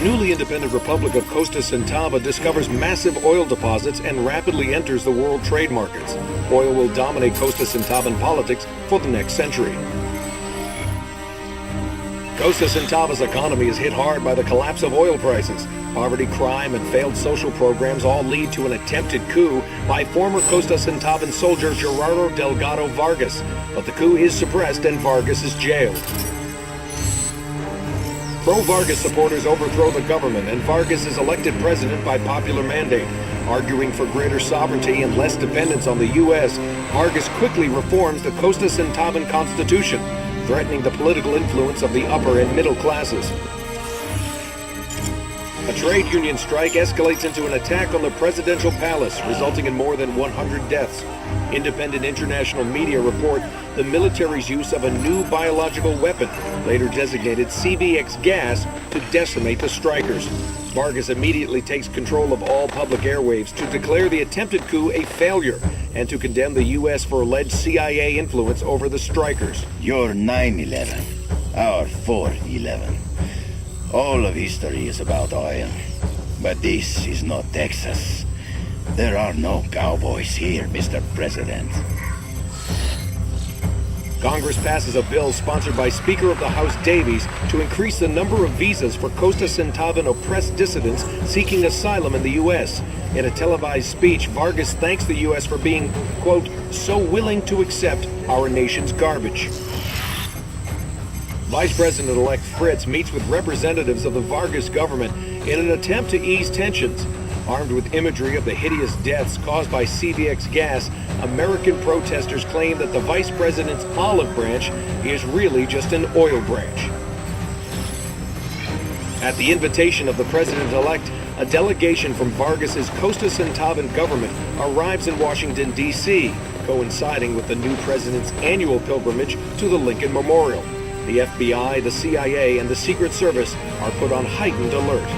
newly independent Republic of Costa Centava discovers massive oil deposits and rapidly enters the world trade markets. Oil will dominate Costa Centavan politics for the next century. Costa Centava's economy is hit hard by the collapse of oil prices. Poverty, crime, and failed social programs all lead to an attempted coup by former Costa Centavan soldier Gerardo Delgado Vargas. But the coup is suppressed and Vargas is jailed. Pro-Vargas supporters overthrow the government and Vargas is elected president by popular mandate. Arguing for greater sovereignty and less dependence on the U.S., Vargas quickly reforms the Costa Centavan Constitution, threatening the political influence of the upper and middle classes. A trade union strike escalates into an attack on the presidential palace, resulting in more than 100 deaths. Independent international media report the military's use of a new biological weapon, later designated CVX gas, to decimate the strikers. Vargas immediately takes control of all public airwaves to declare the attempted coup a failure and to condemn the U.S. for alleged CIA influence over the strikers. You're 9/11, our 4/11. All of history is about oil, but this is not Texas. There are no cowboys here, Mr. President. Congress passes a bill sponsored by Speaker of the House Davies to increase the number of visas for Costa Centavan oppressed dissidents seeking asylum in the U.S. In a televised speech, Vargas thanks the U.S. for being, quote, so willing to accept our nation's garbage. Vice President-elect Fritz meets with representatives of the Vargas government in an attempt to ease tensions. Armed with imagery of the hideous deaths caused by CVX gas, American protesters claim that the vice president's olive branch is really just an oil branch. At the invitation of the president-elect, a delegation from Vargas's Costa Centavan government arrives in Washington, D.C., coinciding with the new president's annual pilgrimage to the Lincoln Memorial. The FBI, the CIA, and the Secret Service are put on heightened alert.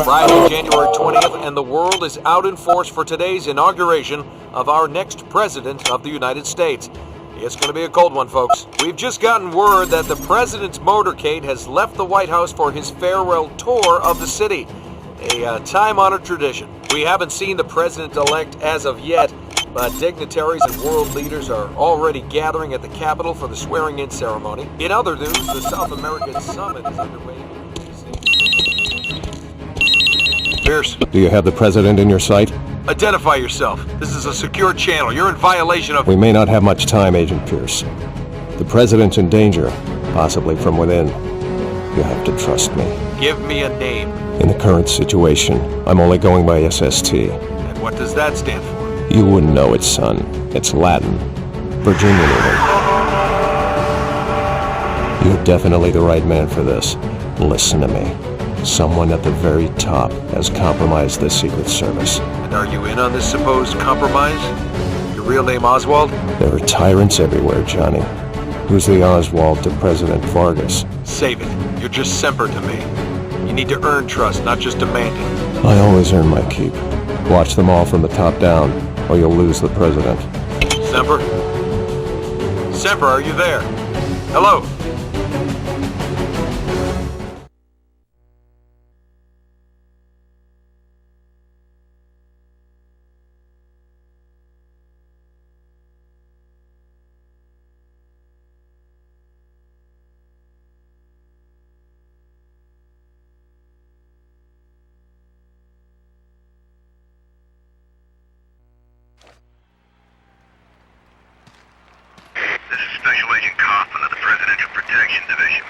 Friday, January 20th, and the world is out in force for today's inauguration of our next President of the United States. It's going to be a cold one, folks. We've just gotten word that the President's motorcade has left the White House for his farewell tour of the city, a time-honored tradition. We haven't seen the President-elect as of yet, but dignitaries and world leaders are already gathering at the Capitol for the swearing-in ceremony. In other news, the South American Summit is underway. Pierce. Do you have the President in your sight? Identify yourself. This is a secure channel. You're in violation of... We may not have much time, Agent Pierce. The President's in danger, possibly from within. You have to trust me. Give me a name. In the current situation, I'm only going by SST. And what does that stand for? You wouldn't know it, son. It's Latin. Virginia even. You're definitely the right man for this. Listen to me. Someone at the very top has compromised the Secret Service. And are you in on this supposed compromise? Your real name Oswald? There are tyrants everywhere, Johnny. Who's the Oswald to President Vargas? Save it. You're just Semper to me. You need to earn trust, not just demand it. I always earn my keep. Watch them all from the top down, or you'll lose the President. Semper? Semper, are you there? Hello? This is Special Agent Kaufman of the Presidential Protection Division.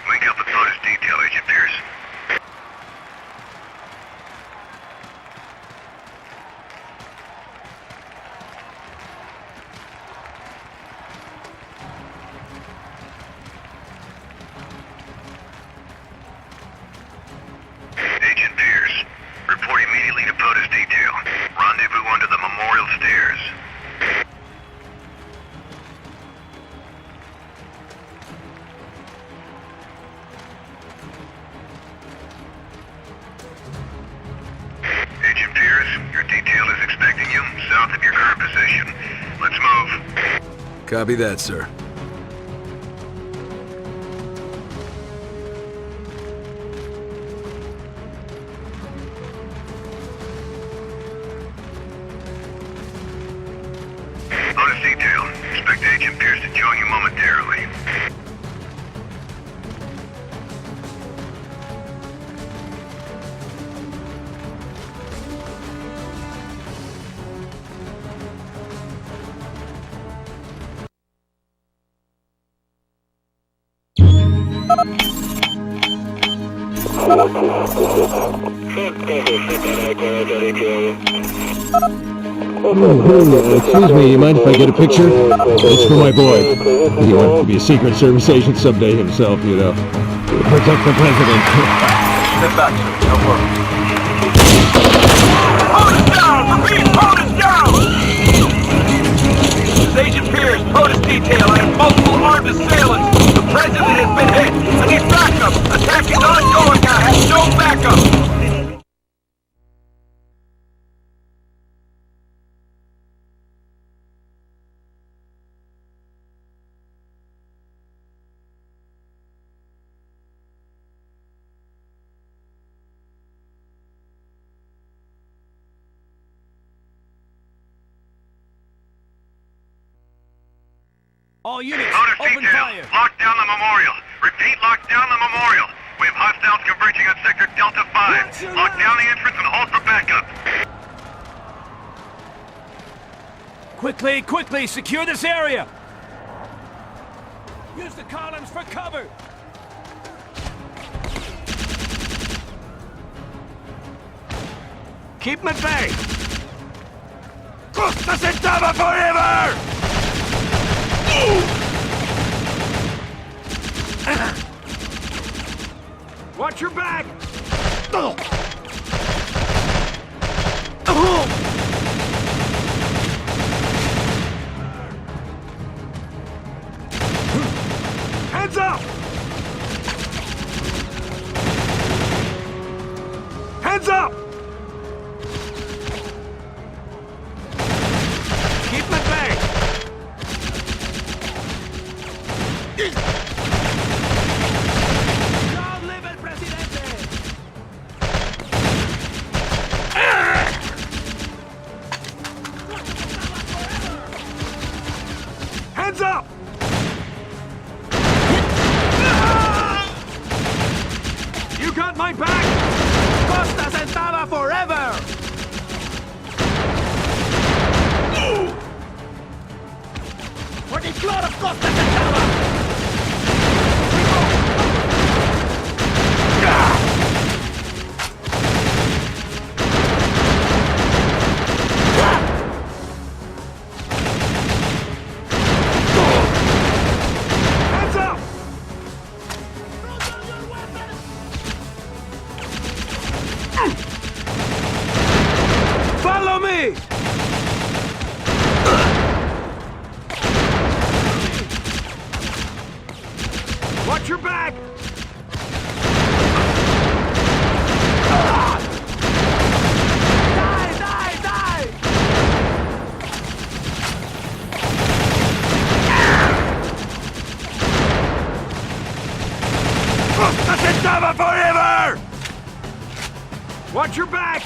Link up with POTUS detail, Agent Pierce. Agent Pierce, report immediately to POTUS detail. Rendezvous under the Memorial Stairs. Agent Pierce, your detail is expecting you. south of your current position. Let's move. Copy that, sir. Otis detail. Expect Agent Pierce to join you momentarily. Excuse me, you mind if I get a picture? It's for my boy. He wants to be a Secret Service agent someday himself, you know. Protect the president. Step back, sir. No worries. POTUS down! Repeat, POTUS down! This is Agent Pierce, POTUS detail. I have multiple armed assailants. The president has been hit. I need backup. Attack is ongoing. I have no backup. All units, Otis open detail. fire! Lock down the memorial. Repeat, lock down the memorial. We have hostiles converging on sector Delta 5. Lock down the entrance and hold for backup. Quickly, quickly, secure this area! Use the columns for cover! Keep them at bay! Costa Sentava forever! Watch your back! Hands up! Hands up! Keep them at bay! ¡No live el presidente! Hands up! You got my back! Costa Sentava forever! For the blood of Costa Sentava! Hands up! Follow me! Watch your back! Die, die, die! Costa Sentava forever! Watch your back!